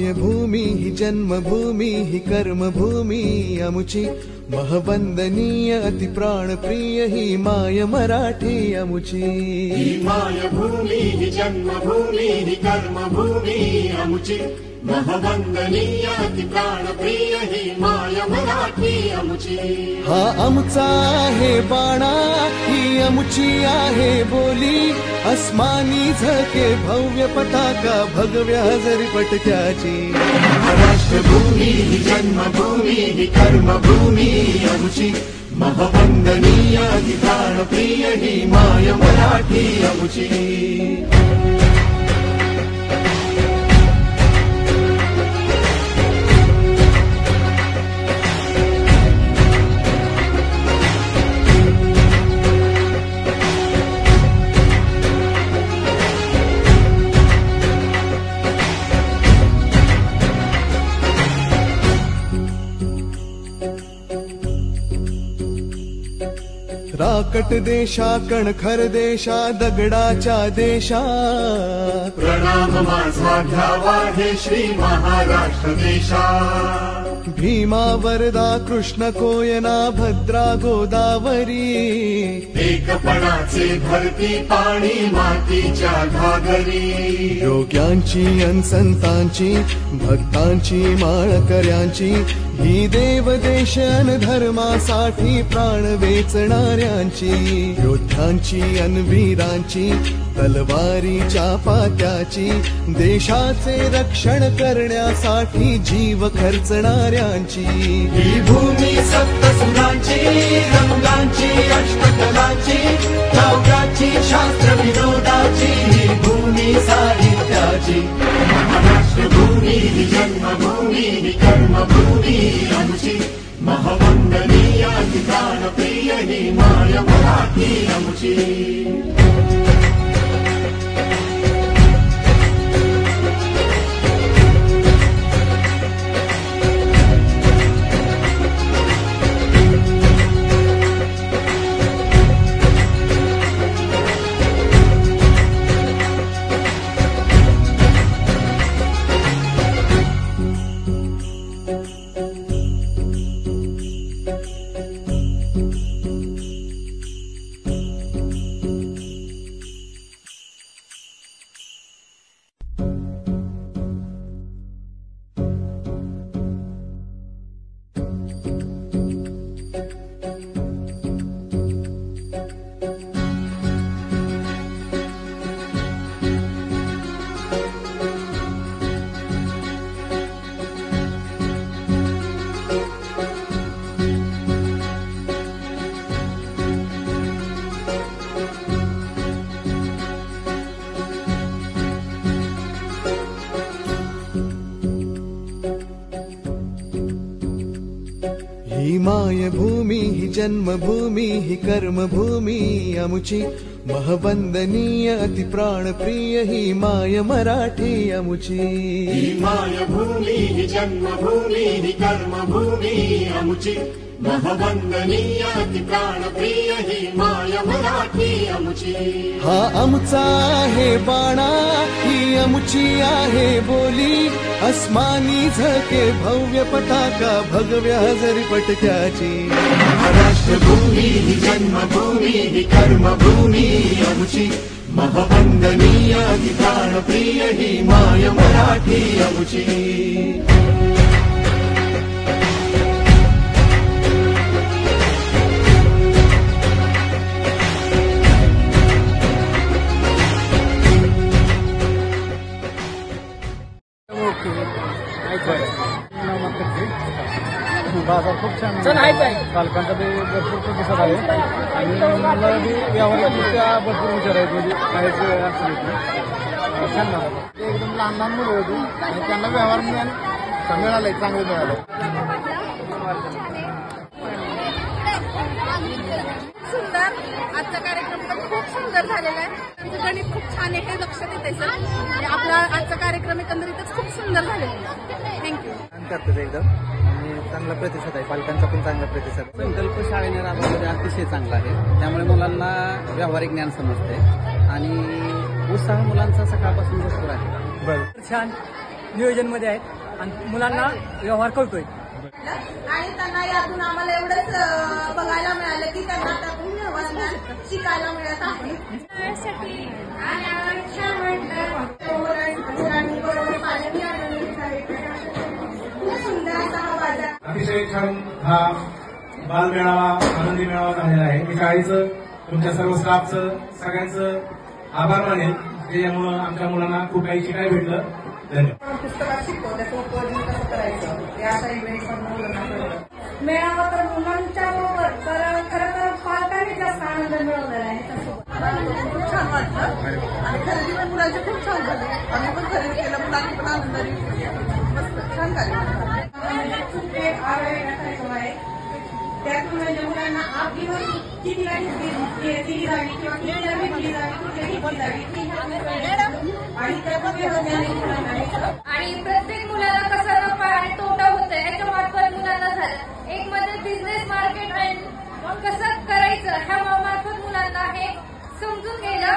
मायभूमी ही जन्मभूमी ही कर्मभूमी अमुची महवंदनीय अति प्राणप्रिय ही माय मराठी अमुची। मायभूमी ही जन्मभूमी ही कर्मभूमी अमुची महवंदनीय अति प्राणप्रिय ही माय मराठी अमुची। हा आमचा आहे बाणा ही अमुची आहे बोली अस्मानी झके भव्य पताका भगव्या हजरी पटक्याची। राष्ट्रभूमी ही जन्मभूमी ही कर्मभूमी अमुची महवंदनीय अति प्राणप्रिय ही माय मराठी अमुची। राकट देशा कणखर देशा दगडाच्या देशा प्रणाम माझा घ्यावा हे श्री महाराष्ट्र देशा। भीमा वरदा कृष्ण कोयना भद्रा गोदावरी एकपणाचे भरती पाणी मातीच्या घागरी। योग्यांची अन संतांची भक्तांची माळकऱ्यांची ही देवदेश अन धर्मासाठी प्राण वेचणाऱ्यांची योद्ध्यांची अन वीरांची तलवारीच्या पात्याची देशाचे रक्षण करण्यासाठी जीव खर्चणाऱ्यांची। ही भूमी सप्तसुरांची रंगांची अष्टकलांची काव्याची शास्त्र विनोदाची ही भूमी साहित्याची। राष्ट्रभूमी ही जन्मभूमी ही कर्मभूमी अमुची महवंदनीय अति प्राणप्रिय ही माय मराठी अमुची। ही मायभूमी ही जन्मभूमी ही कर्मभूमी अमुची महवंदनीय अति प्राणप्रिय ही माय मराठी अमुची। मायभूमी ही जन्मभूमी ही कर्मभूमी अमुची महवंदनीय अति प्राणप्रिय ही माय मराठी अमुची। हा आमचा आहे बाणा ही अमुची आहे बोली अस्मानी झके भव्य पताका भगव्या हजरी पटक्याची। राष्ट्रभूमी ही जन्मभूमी ही कर्मभूमी अमुची महवंदनीय अति प्राणप्रिय ही माय मराठी अमुची। बाजार खूप छान पालकांचा ते भरपूर प्रतिसाद आहे आणि मला बी व्यावहारिकदृष्ट्या भरपूर विचार आहेत म्हणजे काहीच अडचण येत नाही। छान झालं ते एकदम लहान लहान मुलं होती आणि त्यांना व्यवहार मिळालंय चांगलं मिळालंय। सुंदर आजचा कार्यक्रम पण खूप सुंदर झालेला आहे। त्यांचं गणित खूप छान आहे हे लक्षात येते सर आणि आपला आजचा कार्यक्रम एकंदरीतच खूप सुंदर झालेला आहे। थँक्यू। करतात एकदम आणि चांगला प्रतिसाद आहे पालकांचा पण चांगला प्रतिसाद। संकल्प शाळेने राबवलेले अतिशय चांगला आहे त्यामुळे मुलांना व्यावहारिक ज्ञान समजते आणि उत्साह मुलांचा सकाळपासून भरपूर आहे। छान नियोजन मध्ये आहेत आणि मुलांना व्यवहार कळतोय. आणि त्यांना यातून आम्हाला एवढंच बघायला मिळालं की त्यांना त्यातून व्यवहार शिकायला मिळत आहे. अतिशय छान हा बालमेळावा आनंदी मेळावा झालेला आहे. मी शाळेचं तुमच्या सर्व स्टाफचं सगळ्यांचं आभार मानेल की यामुळं आमच्या मुलांना खूप काही शिकायला भेटलं. धन्यवाद. पुस्तकात शिकतो त्याचं उत्पादन कसं करायचं हे अशा इव्हेंट पण मेळावा तर मुलांच्या बरोबर तर खरं तर पालकांनी जास्त आनंद मिळवलेला आहे. खूप छान वाटतं आणि खरेदी पण मुलांची खूप छान झाली. आम्ही पण खरेदी केलं, मुलांनी पण आनंदाने मस्त छान खूप एक कार्यक्रम आहे. त्यातून म्हणजे मुलांना आपलीवर किती दिली जावी किंवा किती विकली जावी कुठे विकली जावी आणि त्याचं आणि प्रत्येक मुलाला कसा नफा आणि तोटा होतोय याच्या मार्फत मुलांना झालं. एक म्हणजे बिझनेस मार्केट कसं करायचं ह्या मार्फत मुलांना हे समजून गेलं